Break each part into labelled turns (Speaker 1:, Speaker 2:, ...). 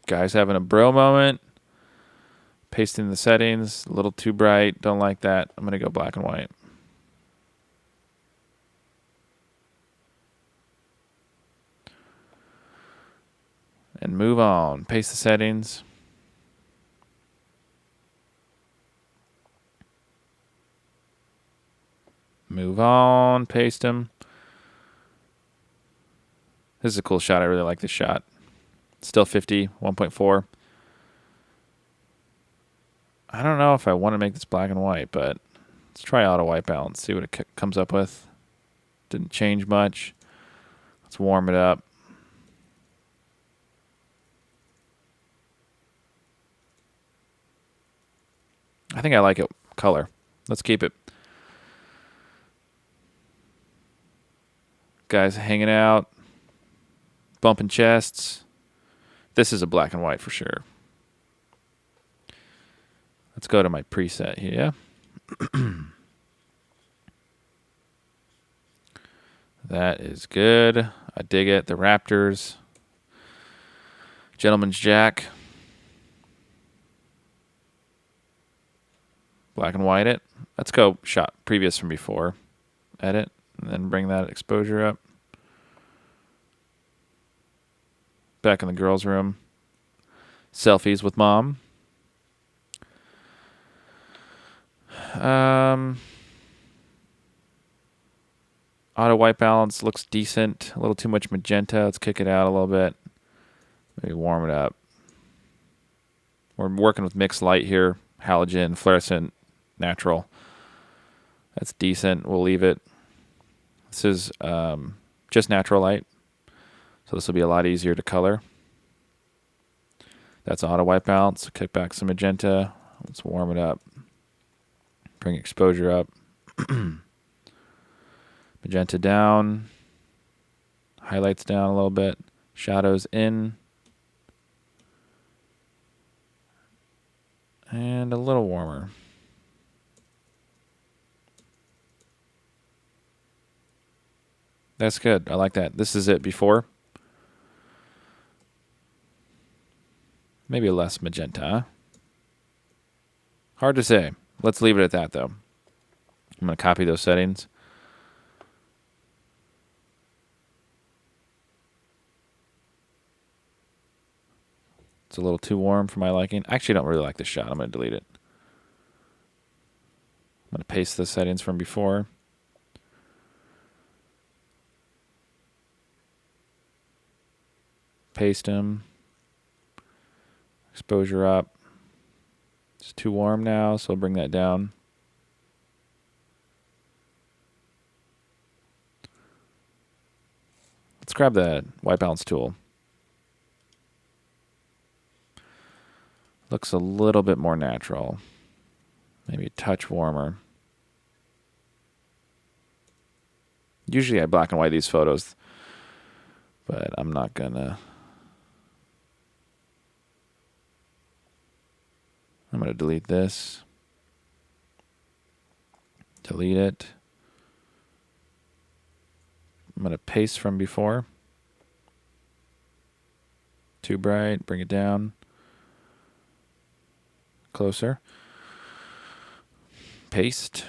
Speaker 1: Guys having a bro moment. Pasting the settings. A little too bright. Don't like that. I'm going to go black and white. And move on. Paste the settings. Move on. Paste them. This is a cool shot. I really like this shot. Still 50, 1.4. I don't know if I want to make this black and white, but let's try auto white balance. See what it comes up with. Didn't change much. Let's warm it up. I think I like it color. Let's keep it. Guys hanging out. Bumping chests. This is a black and white for sure. Let's go to my preset here. That is good. I dig it. The Raptors. Gentleman's Jack. Black and white it. Let's go shot previous from before. Edit. And then bring that exposure up. Back in the girls' room. Selfies with mom. Auto white balance looks decent. A little too much magenta. Let's kick it out a little bit. Maybe warm it up. We're working with mixed light here. Halogen, fluorescent, natural. That's decent. We'll leave it. This is just natural light. So this will be a lot easier to color. That's auto white balance. Kick back some magenta. Let's warm it up. Bring exposure up. Magenta down. Highlights down a little bit. Shadows in. And a little warmer. That's good. I like that. This is it before. Maybe less magenta, huh? Hard to say. Let's leave it at that, though. I'm going to copy those settings. It's a little too warm for my liking. I actually don't really like this shot. I'm going to delete it. I'm going to paste the settings from before. Paste them. Exposure up. It's too warm now, so I'll bring that down. Let's grab the white balance tool. Looks a little bit more natural. Maybe a touch warmer. Usually I black and white these photos, but I'm not gonna. I'm gonna delete this. Delete it. I'm gonna paste from before. Too bright, bring it down. Closer. Paste.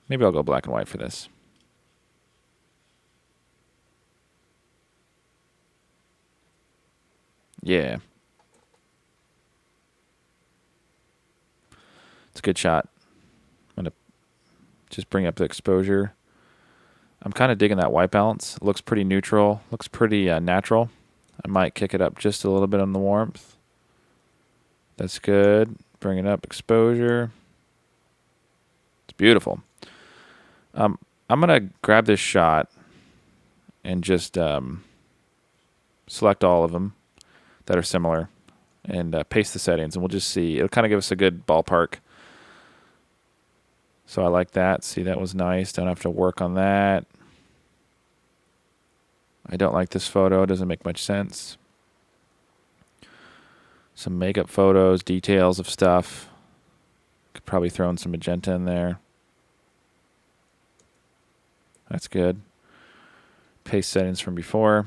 Speaker 1: Maybe I'll go black and white for this. Yeah. It's a good shot. I'm going to just bring up the exposure. I'm kind of digging that white balance. It looks pretty neutral. Looks pretty natural. I might kick it up just a little bit on the warmth. That's good. Bring it up, exposure. It's beautiful. I'm going to grab this shot and just select all of them that are similar and paste the settings, and we'll just see. It'll kind of give us a good ballpark. So I like that. See, that was nice. Don't have to work on that. I don't like this photo. It doesn't make much sense. Some makeup photos, details of stuff. Could probably throw in some magenta in there. That's good. Paste settings from before.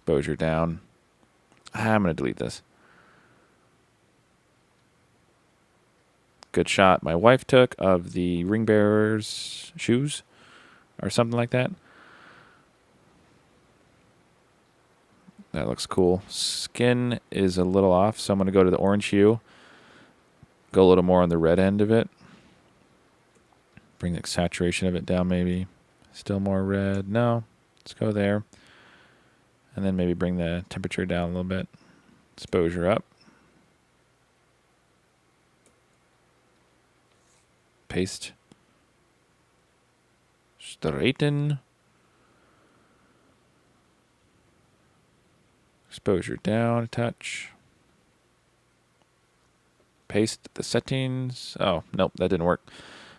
Speaker 1: exposure down. I'm going to delete this. Good shot my wife took of the ring bearer's shoes or something like that. That looks cool. Skin is a little off, so I'm going to go to the orange hue. Go a little more on the red end of it. Bring the saturation of it down maybe. Still more red. No, let's go there. And then maybe bring the temperature down a little bit. Exposure up. Paste. Straighten. Exposure down a touch. Paste the settings. Oh, nope, that didn't work.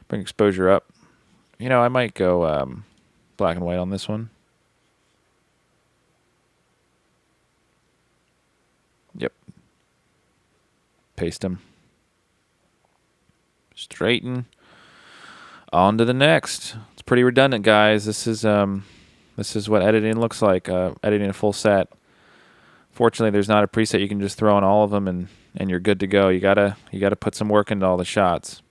Speaker 1: Bring exposure up. You know, I might go black and white on this one. Yep. Paste them. Straighten. On to the next. It's pretty redundant, guys. This is what editing looks like. Editing a full set. Fortunately, there's not a preset you can just throw on all of them and you're good to go. You gotta put some work into all the shots.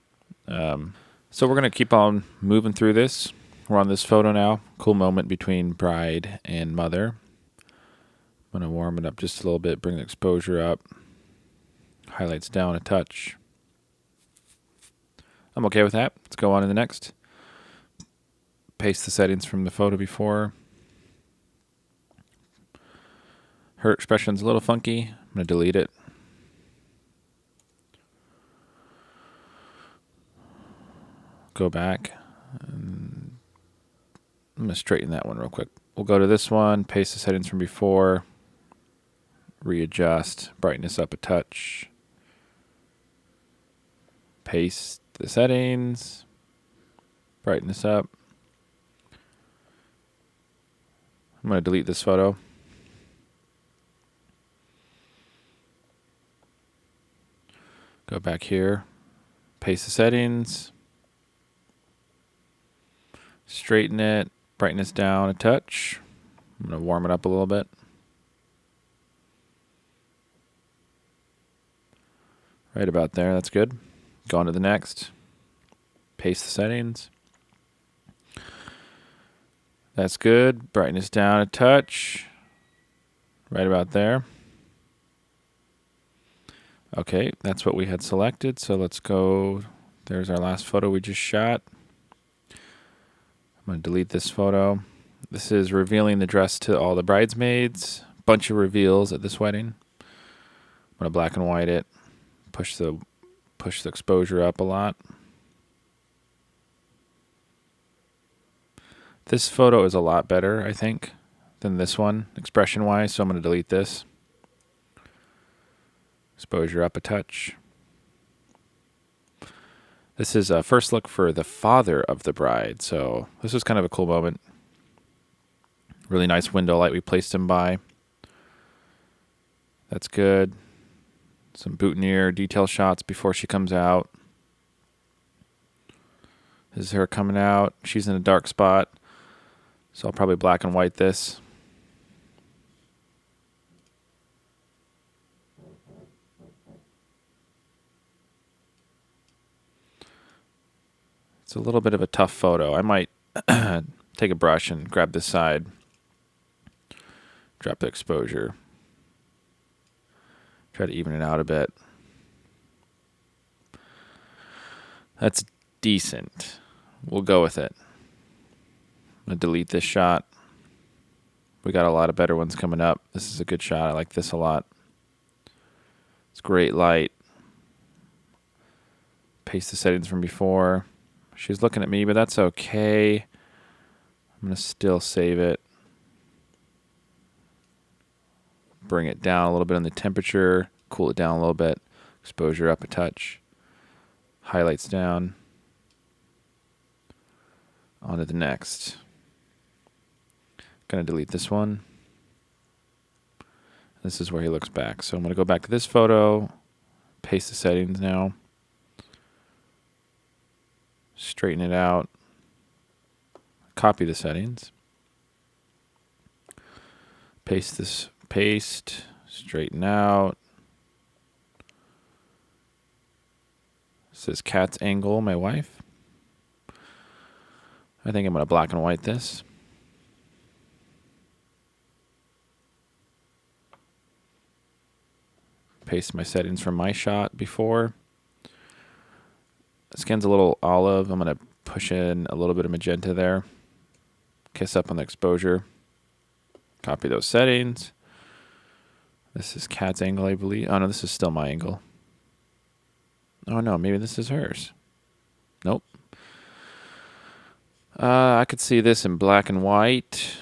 Speaker 1: So we're gonna keep on moving through this. We're on this photo now. Cool moment between bride and mother. I'm gonna warm it up just a little bit. Bring the exposure up. Highlights down a touch. I'm okay with that. Let's go on to the next. Paste the settings from the photo before. Her expression's a little funky. I'm going to delete it. Go back. I'm going to straighten that one real quick. We'll go to this one, paste the settings from before, readjust, brightness up a touch, paste the settings, brightness up. I'm going to delete this photo. Go back here, paste the settings, straighten it, brightness down a touch. I'm going to warm it up a little bit. Right about there, that's good. Go on to the next. Paste the settings. That's good. Brightness down a touch. Right about there. Okay, that's what we had selected, so let's go. There's our last photo we just shot. I'm going to delete this photo. This is revealing the dress to all the bridesmaids. Bunch of reveals at this wedding. I'm going to black and white it. Push the exposure up a lot. This photo is a lot better, I think, than this one, expression-wise, so I'm going to delete this. Exposure up a touch. This is a first look for the father of the bride, so this was kind of a cool moment. Really nice window light we placed him by. That's good. Some boutonniere detail shots before she comes out. This is her coming out. She's in a dark spot, so I'll probably black and white this. It's a little bit of a tough photo. I might take a brush and grab this side. Drop the exposure. Try to even it out a bit. That's decent. We'll go with it. I'm going to delete this shot. We got a lot of better ones coming up. This is a good shot. I like this a lot. It's great light. Paste the settings from before. She's looking at me, but that's okay. I'm going to still save it. Bring it down a little bit on the temperature. Cool it down a little bit. Exposure up a touch. Highlights down. On to the next. Going to delete this one. This is where he looks back. So I'm going to go back to this photo. Paste the settings now. Straighten it out. Copy the settings. Paste, straighten out. This is Cat's Angle, my wife. I think I'm going to black and white this. Paste my settings from my shot before. The skin's a little olive. I'm going to push in a little bit of magenta there. Kiss up on the exposure. Copy those settings. This is Cat's angle, I believe. Oh, no, this is still my angle. Oh, no, maybe this is hers. Nope. I could see this in black and white.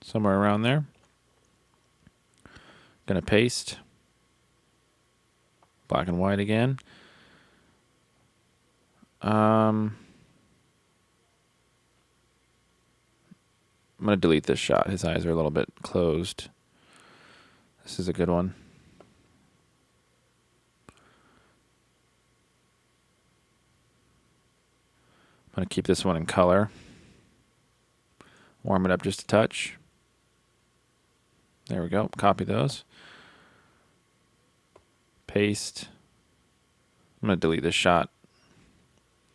Speaker 1: Somewhere around there. Gonna paste. Black and white again. I'm gonna delete this shot. His eyes are a little bit closed. This is a good one. I'm gonna keep this one in color. Warm it up just a touch. There we go. Copy those. Paste. I'm going to delete this shot.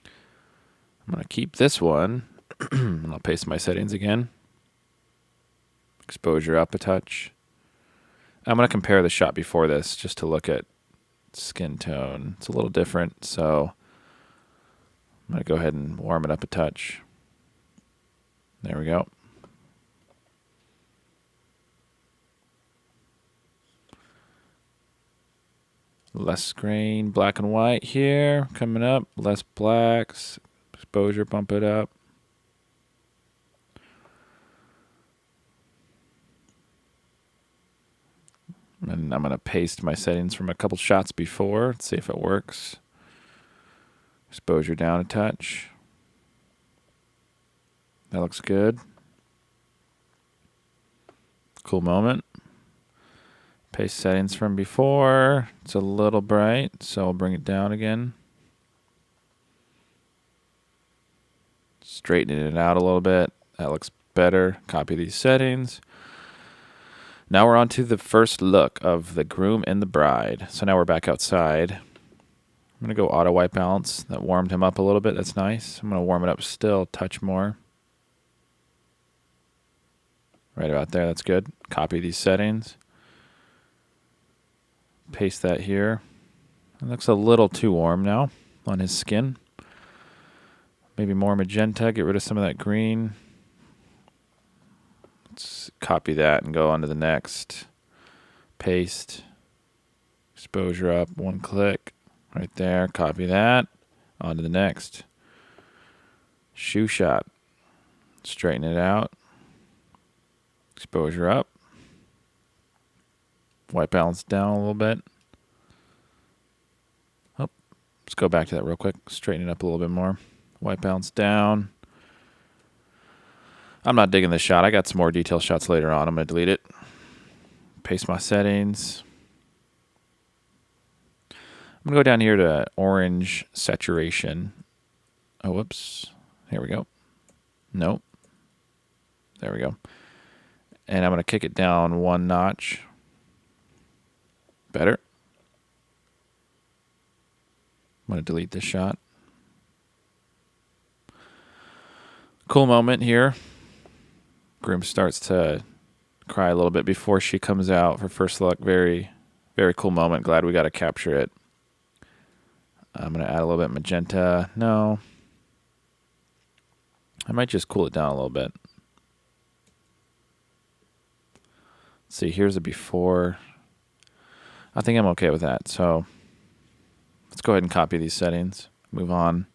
Speaker 1: I'm going to keep this one. And I'll paste my settings again. Exposure up a touch. I'm going to compare the shot before this just to look at skin tone. It's a little different, so I'm going to go ahead and warm it up a touch. There we go. Less grain, black and white here, coming up. Less blacks, exposure, bump it up. And I'm going to paste my settings from a couple shots before. Let's see if it works. Exposure down a touch. That looks good. Cool moment. Paste settings from before. It's a little bright, so I'll bring it down again. Straightening it out a little bit. That looks better. Copy these settings. Now we're on to the first look of the groom and the bride. So now we're back outside. I'm going to go auto white balance. That warmed him up a little bit. That's nice. I'm going to warm it up still a touch more. Right about there. That's good. Copy these settings. Paste that here. It looks a little too warm now on his skin. Maybe more magenta. Get rid of some of that green. Let's copy that and go on to the next. Paste. Exposure up. One click. Right there. Copy that. On to the next. Shoe shot. Straighten it out. Exposure up. White balance down a little bit. Oh, let's go back to that real quick. Straighten it up a little bit more. White balance down. I'm not digging this shot. I got some more detail shots later on. I'm going to delete it. Paste my settings. I'm going to go down here to orange saturation. Oh, whoops. Here we go. Nope. There we go. And I'm going to kick it down one notch. Better. I'm going to delete this shot. Cool moment here. Groom starts to cry a little bit before she comes out for first look. Very, very cool moment. Glad we got to capture it. I'm going to add a little bit magenta. No. I might just cool it down a little bit. Let's see, here's a before. I think I'm okay with that. So let's go ahead and copy these settings. Move on.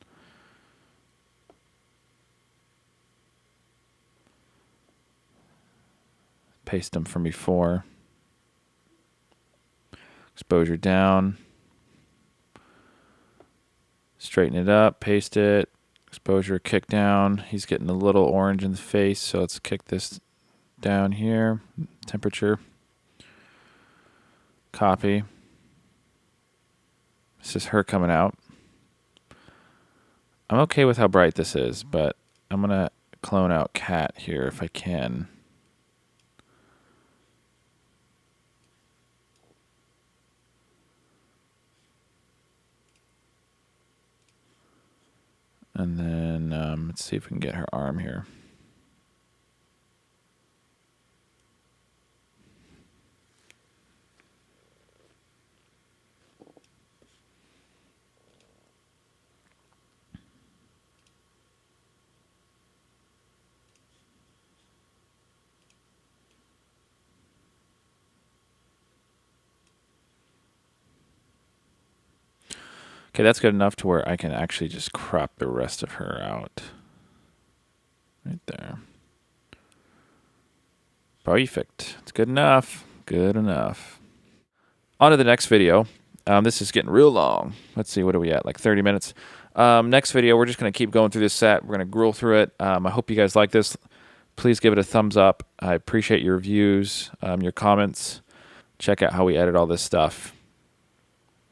Speaker 1: Paste them from before. Exposure down. Straighten it up. Paste it. Exposure kick down. He's getting a little orange in the face, so let's kick this down here. Temperature. Copy. This is her coming out. I'm okay with how bright this is, but I'm going to clone out cat here if I can. And then let's see if we can get her arm here. Okay, that's good enough to where I can actually just crop the rest of her out. Right there. Perfect. It's good enough. Good enough. On to the next video. This is getting real long. Let's see, what are we at? Like 30 minutes. Next video, we're just going to keep going through this set. We're going to grill through it. I hope you guys like this. Please give it a thumbs up. I appreciate your reviews, your comments. Check out how we edit all this stuff.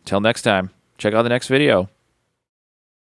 Speaker 1: Till next time, check out the next video.